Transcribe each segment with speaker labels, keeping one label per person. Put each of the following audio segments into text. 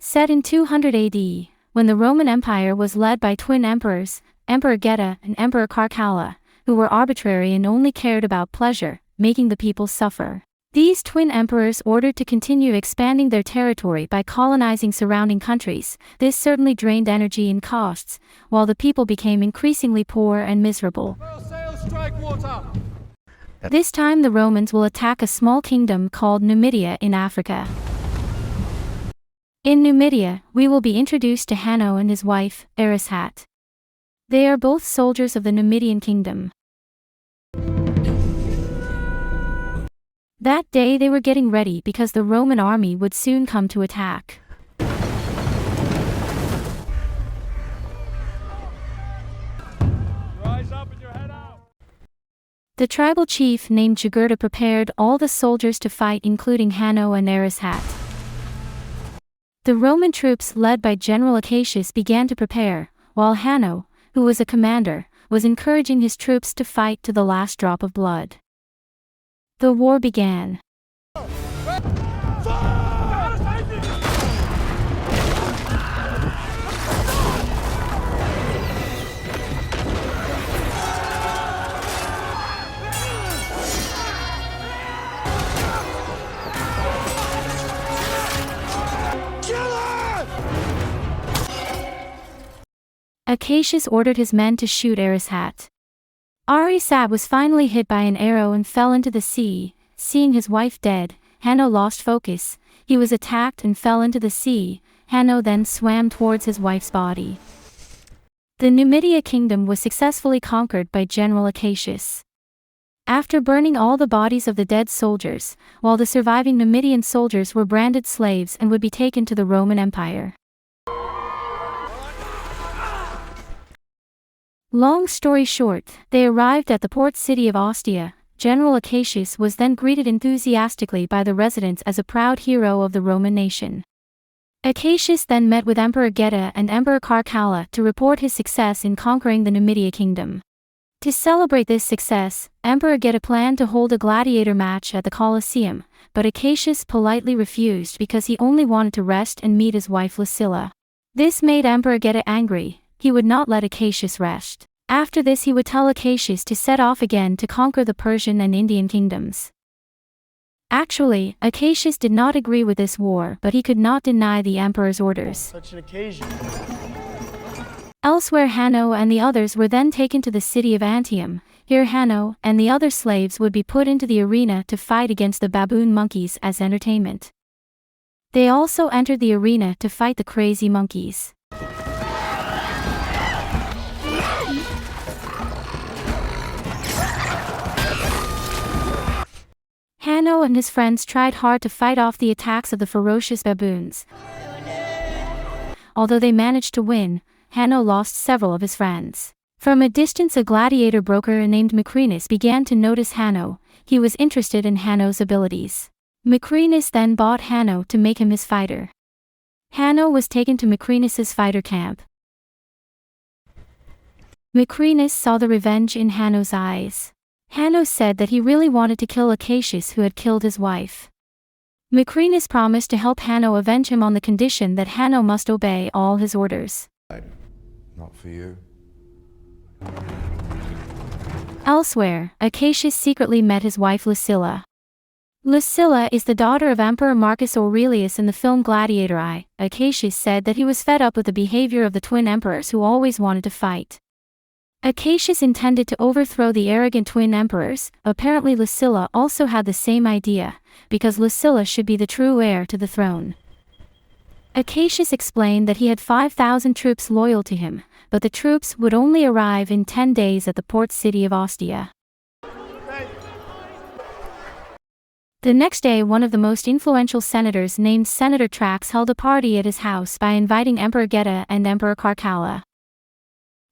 Speaker 1: Set in 200 AD, when the Roman Empire was led by twin emperors, Emperor Geta and Emperor Caracalla, who were arbitrary and only cared about pleasure, making the people suffer. These twin emperors ordered to continue expanding their territory by colonizing surrounding countries. This certainly drained energy and costs, while the people became increasingly poor and miserable. This time the Romans will attack a small kingdom called Numidia in Africa. In Numidia, we will be introduced to Hano and his wife, Arishat. They are both soldiers of the Numidian kingdom. That day they were getting ready because the Roman army would soon come to attack.
Speaker 2: Rise up and your head out.
Speaker 1: The tribal chief named Jugurtha prepared all the soldiers to fight, including Hano and Arishat. The Roman troops led by General Acacius began to prepare, while Hano, who was a commander, was encouraging his troops to fight to the last drop of blood. The war began. Acacius ordered his men to shoot Arishat. Arishat was finally hit by an arrow and fell into the sea. Seeing his wife dead, Hano lost focus. He was attacked and fell into the sea. Hano then swam towards his wife's body. The Numidia kingdom was successfully conquered by General Acacius. After burning all the bodies of the dead soldiers, while the surviving Numidian soldiers were branded slaves and would be taken to the Roman Empire. Long story short, they arrived at the port city of Ostia. General Acacius was then greeted enthusiastically by the residents as a proud hero of the Roman nation. Acacius then met with Emperor Geta and Emperor Caracalla to report his success in conquering the Numidia kingdom. To celebrate this success, Emperor Geta planned to hold a gladiator match at the Colosseum, but Acacius politely refused because he only wanted to rest and meet his wife Lucilla. This made Emperor Geta angry. He would not let Acacius rest. After this he would tell Acacius to set off again to conquer the Persian and Indian kingdoms. Actually, Acacius did not agree with this war, but he could not deny the emperor's orders.
Speaker 2: Such an occasion.
Speaker 1: Elsewhere, Hano and the others were then taken to the city of Antium. Here Hano and the other slaves would be put into the arena to fight against the baboon monkeys as entertainment. They also entered the arena to fight the crazy monkeys. Hano and his friends tried hard to fight off the attacks of the ferocious baboons. Although they managed to win, Hano lost several of his friends. From a distance, a gladiator broker named Maximus began to notice Hano. He was interested in Hano's abilities. Maximus then bought Hano to make him his fighter. Hano was taken to Maximus's fighter camp. Maximus saw the revenge in Hano's eyes. Hano said that he really wanted to kill Acacius, who had killed his wife. Maximus promised to help Hano avenge him on the condition that Hano must obey all his orders.
Speaker 3: Not for you.
Speaker 1: Elsewhere, Acacius secretly met his wife Lucilla. Lucilla is the daughter of Emperor Marcus Aurelius in the film Gladiator I. Acacius said that he was fed up with the behavior of the twin emperors who always wanted to fight. Acacius intended to overthrow the arrogant twin emperors. Apparently Lucilla also had the same idea, because Lucilla should be the true heir to the throne. Acacius explained that he had 5,000 troops loyal to him, but the troops would only arrive in 10 days at the port city of Ostia. The next day, one of the most influential senators named Senator Trax held a party at his house by inviting Emperor Geta and Emperor Caracalla.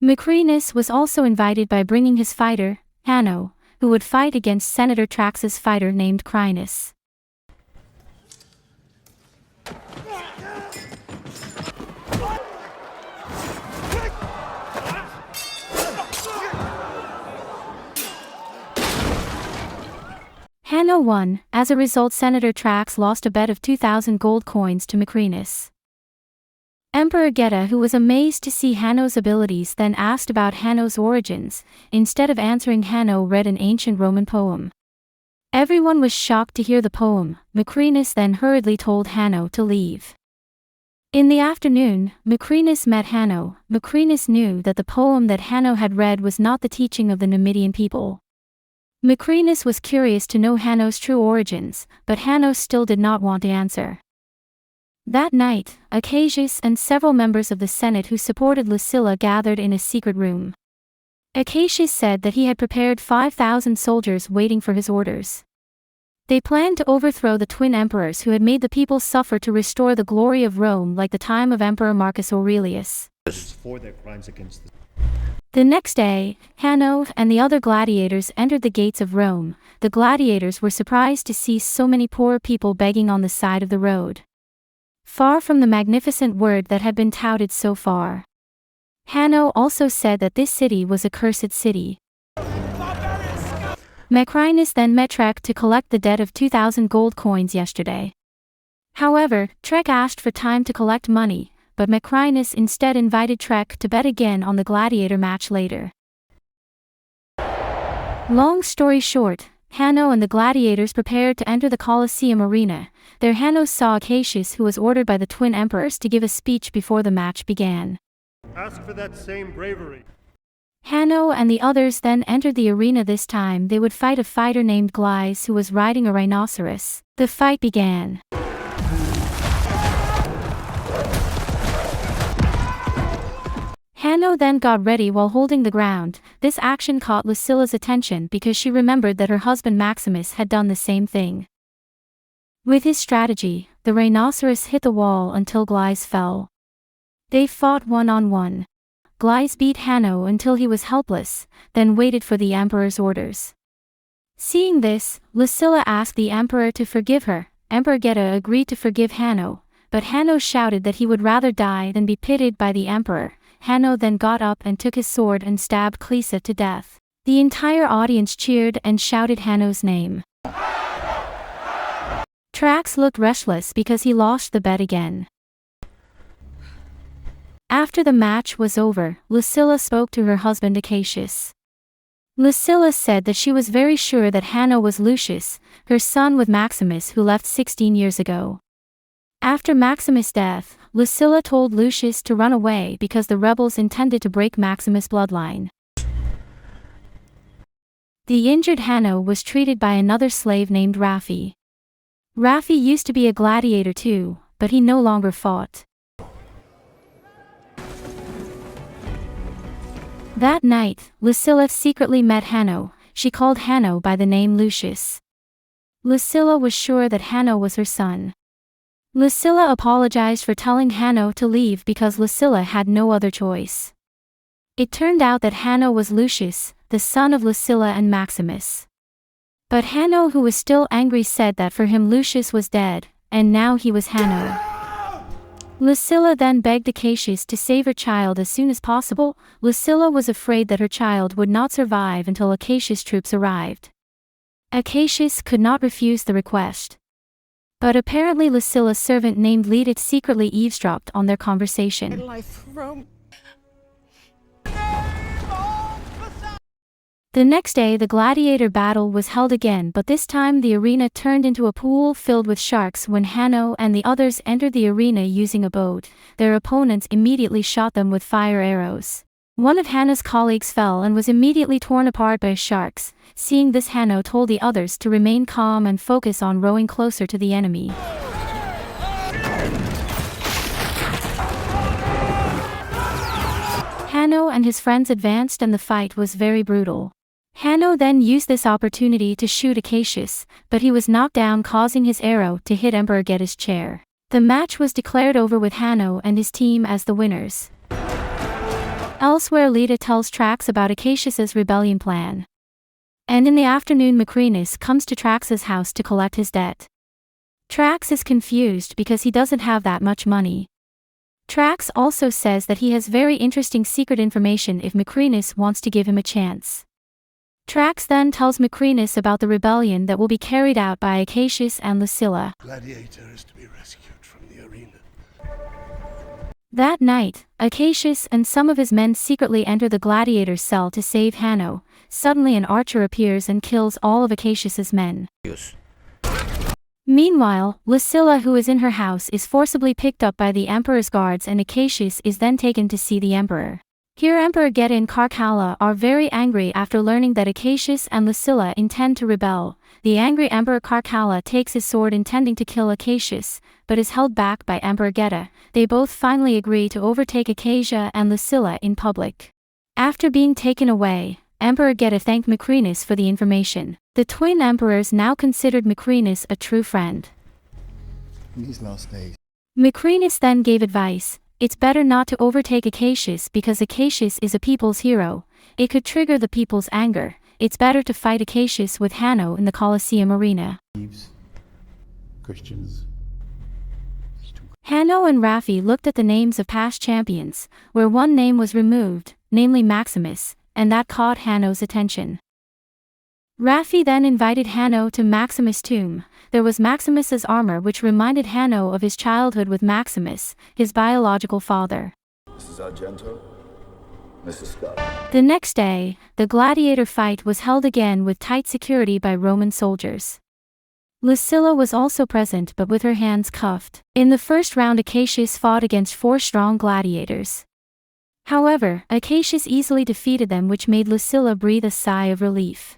Speaker 1: Maximus was also invited by bringing his fighter, Hano, who would fight against Senator Trax's fighter named Crinus. Hano won. As a result, Senator Trax lost a bet of 2,000 gold coins to Maximus. Emperor Geta, who was amazed to see Hano's abilities, then asked about Hano's origins. Instead of answering, Hano read an ancient Roman poem. Everyone was shocked to hear the poem. Macrinas then hurriedly told Hano to leave. In the afternoon, Macrinas met Hano. Macrinas knew that the poem that Hano had read was not the teaching of the Numidian people. Macrinas was curious to know Hano's true origins, but Hano still did not want to answer. That night, Acacius and several members of the Senate who supported Lucilla gathered in a secret room. Acacius said that he had prepared 5,000 soldiers waiting for his orders. They planned to overthrow the twin emperors who had made the people suffer to restore the glory of Rome like the time of Emperor Marcus Aurelius.
Speaker 4: For their crimes against
Speaker 1: The next day, Hano and the other gladiators entered the gates of Rome. The gladiators were surprised to see so many poor people begging on the side of the road. Far from the magnificent word that had been touted so far. Hano also said that this city was a cursed city. Macrinas then met Trek to collect the debt of 2,000 gold coins yesterday. However, Trek asked for time to collect money, but Macrinas instead invited Trek to bet again on the gladiator match later. Long story short, Hano and the gladiators prepared to enter the Colosseum arena. There Hano saw Acacius, who was ordered by the twin emperors to give a speech before the match began.
Speaker 2: Ask for that same bravery.
Speaker 1: Hano and the others then entered the arena. This time they would fight a fighter named Gladiator who was riding a rhinoceros. The fight began. Hano then got ready while holding the ground. This action caught Lucilla's attention because she remembered that her husband Maximus had done the same thing. With his strategy, the rhinoceros hit the wall until Gladiator fell. They fought one-on-one. Gladiator beat Hano until he was helpless, then waited for the emperor's orders. Seeing this, Lucilla asked the emperor to forgive her. Emperor Geta agreed to forgive Hano, but Hano shouted that he would rather die than be pitied by the emperor. Hano then got up and took his sword and stabbed Clesa to death. The entire audience cheered and shouted Hano's name. Trax looked restless because he lost the bet again. After the match was over, Lucilla spoke to her husband Acacius. Lucilla said that she was very sure that Hano was Lucius, her son with Maximus, who left 16 years ago. After Maximus' death, Lucilla told Lucius to run away because the rebels intended to break Maximus' bloodline. The injured Hano was treated by another slave named Raffi. Raffi used to be a gladiator too, but he no longer fought. That night, Lucilla secretly met Hano. She called Hano by the name Lucius. Lucilla was sure that Hano was her son. Lucilla apologized for telling Hano to leave because Lucilla had no other choice. It turned out that Hano was Lucius, the son of Lucilla and Maximus. But Hano, who was still angry, said that for him Lucius was dead, and now he was Hano. Lucilla then begged Acacius to save her child as soon as possible. Lucilla was afraid that her child would not survive until Acacius' troops arrived. Acacius could not refuse the request. But apparently Lucilla's servant named Ledet secretly eavesdropped on their conversation. The next day the gladiator battle was held again, but this time the arena turned into a pool filled with sharks. When Hano and the others entered the arena using a boat, their opponents immediately shot them with fire arrows. One of Hano's colleagues fell and was immediately torn apart by sharks. Seeing this, Hano told the others to remain calm and focus on rowing closer to the enemy. Hano and his friends advanced and the fight was very brutal. Hano then used this opportunity to shoot Acacius, but he was knocked down, causing his arrow to hit Emperor Geta's chair. The match was declared over with Hano and his team as the winners. Elsewhere, Leda tells Trax about Acacius's rebellion plan. And in the afternoon, Macrinas comes to Trax's house to collect his debt. Trax is confused because he doesn't have that much money. Trax also says that he has very interesting secret information if Macrinas wants to give him a chance. Trax then tells Macrinas about the rebellion that will be carried out by Acacius and Lucilla.
Speaker 5: Gladiator is to be rescued from the arena.
Speaker 1: That night, Acacius and some of his men secretly enter the gladiator's cell to save Hano. Suddenly an archer appears and kills all of Acacius's men. Meanwhile, Lucilla, who is in her house, is forcibly picked up by the emperor's guards, and Acacius is then taken to see the emperor. Here Emperor Geta and Carcalla are very angry after learning that Acacius and Lucilla intend to rebel. The angry Emperor Carcalla takes his sword intending to kill Acacius, but is held back by Emperor Geta. They both finally agree to overtake Acacia and Lucilla in public. After being taken away, Emperor Geta thanked Macrinus for the information. The twin emperors now considered Macrinus a true friend.
Speaker 4: In these last days,
Speaker 1: Macrinus then gave advice. It's better not to overtake Acacius because Acacius is a people's hero. It could trigger the people's anger. It's better to fight Acacius with Hano in the Colosseum arena.
Speaker 4: thieves, Christians.
Speaker 1: Hano and Raffi looked at the names of past champions, where one name was removed, namely Maximus, and that caught Hano's attention. Raffi then invited Hano to Maximus' tomb. There was Maximus's armor, which reminded Hano of his childhood with Maximus, his biological father.
Speaker 3: Mrs. Argento, Mrs. Scott.
Speaker 1: The next day, the gladiator fight was held again with tight security by Roman soldiers. Lucilla was also present, but with her hands cuffed. In the first round, Acacius fought against 4 strong gladiators. However, Acacius easily defeated them, which made Lucilla breathe a sigh of relief.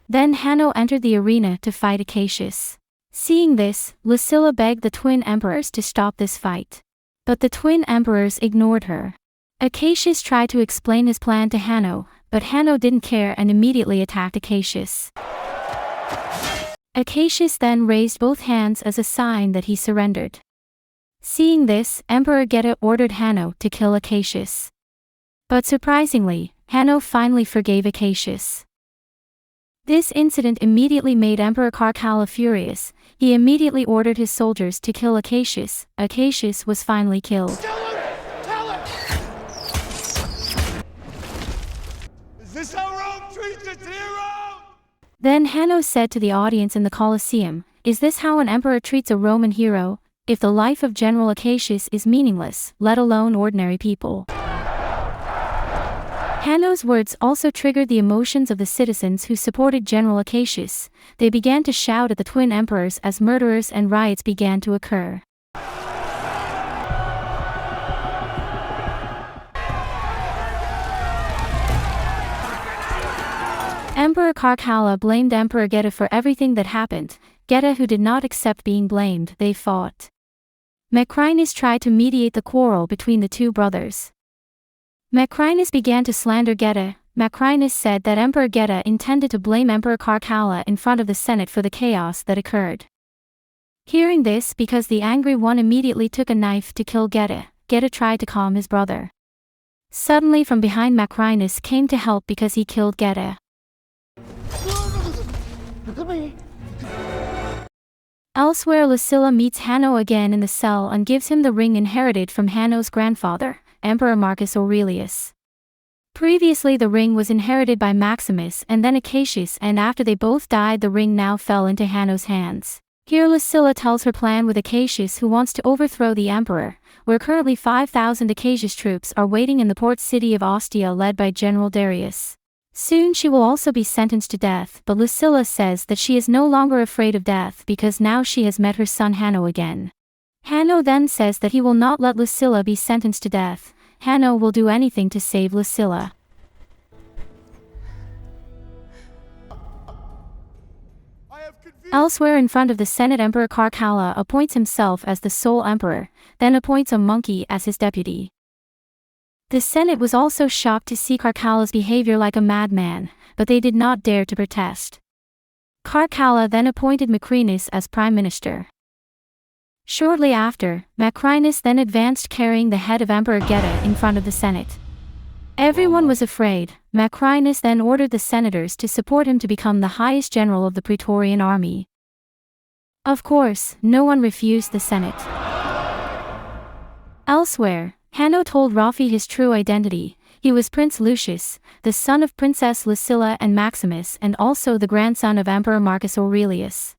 Speaker 1: Then Hano entered the arena to fight Acacius. Seeing this, Lucilla begged the twin emperors to stop this fight. But the twin emperors ignored her. Acacius tried to explain his plan to Hano, but Hano didn't care and immediately attacked Acacius. Acacius then raised both hands as a sign that he surrendered. Seeing this, Emperor Geta ordered Hano to kill Acacius. But surprisingly, Hano finally forgave Acacius. This incident immediately made Emperor Carcalla furious. He immediately ordered his soldiers to kill Acacius. Acacius was finally killed.
Speaker 2: Tell him! Is this how Rome treats its hero?
Speaker 1: Then Hano said to the audience in the Colosseum, "Is this how an emperor treats a Roman hero? If the life of General Acacius is meaningless, let alone ordinary people." Hano's words also triggered the emotions of the citizens who supported General Acacius. They began to shout at the twin emperors as murderers, and riots began to occur. Emperor Carcalla blamed Emperor Geta for everything that happened. Geta, who did not accept being blamed, they fought. Macrinus tried to mediate the quarrel between the two brothers. Macrinus began to slander Geta. Macrinus said that Emperor Geta intended to blame Emperor Carcalla in front of the Senate for the chaos that occurred. Hearing this, because the angry one immediately took a knife to kill Geta, Geta tried to calm his brother. Suddenly from behind, Macrinus came to help because he killed Geta. Elsewhere, Lucilla meets Hano again in the cell and gives him the ring inherited from Hano's grandfather, Emperor Marcus Aurelius. Previously the ring was inherited by Maximus and then Acacius, and after they both died the ring now fell into Hano's hands. Here Lucilla tells her plan with Acacius, who wants to overthrow the emperor, where currently 5,000 Acacius troops are waiting in the port city of Ostia led by General Darius. Soon she will also be sentenced to death, but Lucilla says that she is no longer afraid of death because now she has met her son Hano again. Hano then says that he will not let Lucilla be sentenced to death. Hano will do anything to save Lucilla. Elsewhere in front of the Senate, Emperor Carcalla appoints himself as the sole emperor, then appoints a monkey as his deputy. The Senate was also shocked to see Carcalla's behavior like a madman, but they did not dare to protest. Carcalla then appointed Macrinus as prime minister. Shortly after, Macrinus then advanced carrying the head of Emperor Geta in front of the Senate. Everyone was afraid. Macrinus then ordered the senators to support him to become the highest general of the Praetorian army. Of course, no one refused the Senate. Elsewhere, Hano told Raffi his true identity. He was Prince Lucius, the son of Princess Lucilla and Maximus and also the grandson of Emperor Marcus Aurelius.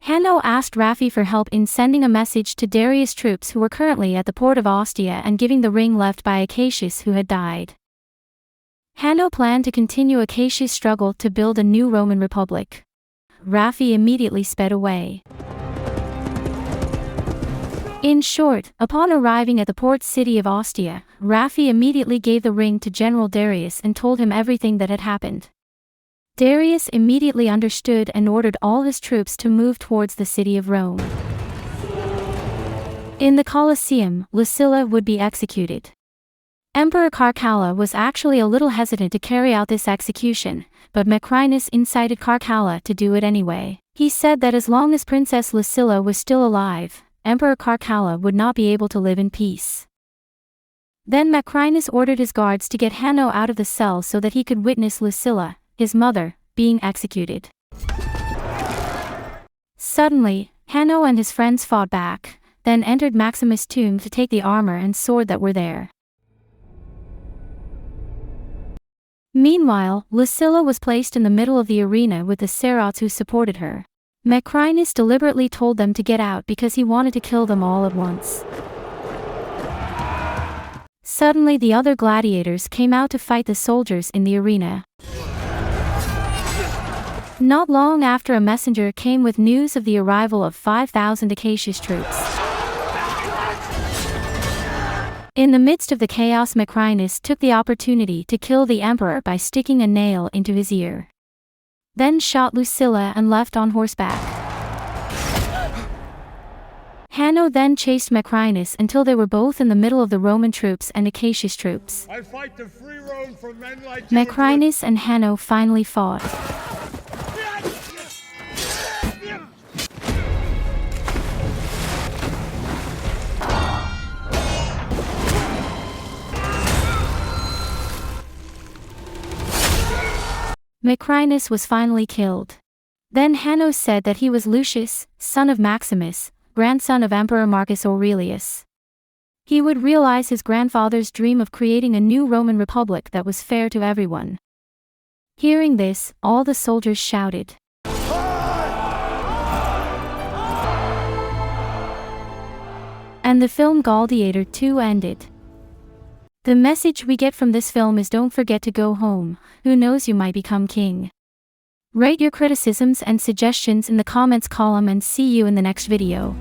Speaker 1: Hano asked Raffi for help in sending a message to Darius' troops who were currently at the port of Ostia and giving the ring left by Acacius who had died. Hano planned to continue Acacius' struggle to build a new Roman Republic. Raffi immediately sped away. In short, upon arriving at the port city of Ostia, Raffi immediately gave the ring to General Darius and told him everything that had happened. Darius immediately understood and ordered all his troops to move towards the city of Rome. In the Colosseum, Lucilla would be executed. Emperor Caracalla was actually a little hesitant to carry out this execution, but Macrinus incited Caracalla to do it anyway. He said that as long as Princess Lucilla was still alive, Emperor Caracalla would not be able to live in peace. Then Macrinus ordered his guards to get Hano out of the cell so that he could witness Lucilla, his mother, being executed. Suddenly, Hano and his friends fought back, then entered Maximus' tomb to take the armor and sword that were there. Meanwhile, Lucilla was placed in the middle of the arena with the Cerots who supported her. Macrinus deliberately told them to get out because he wanted to kill them all at once. Suddenly the other gladiators came out to fight the soldiers in the arena. Not long after, a messenger came with news of the arrival of 5,000 Acacius troops. In the midst of the chaos, Macrinus took the opportunity to kill the emperor by sticking a nail into his ear. Then shot Lucilla and left on horseback. Hano then chased Macrinus until they were both in the middle of the Roman troops and Acacius troops.
Speaker 2: I fight to free Rome from men like you.
Speaker 1: Macrinus and Hano finally fought. Macrinus was finally killed. Then Hano said that he was Lucius, son of Maximus, grandson of Emperor Marcus Aurelius. He would realize his grandfather's dream of creating a new Roman Republic that was fair to everyone. Hearing this, all the soldiers shouted. And the film Gladiator II ended. The message we get from this film is don't forget to go home, who knows, you might become king. Write your criticisms and suggestions in the comments column and see you in the next video.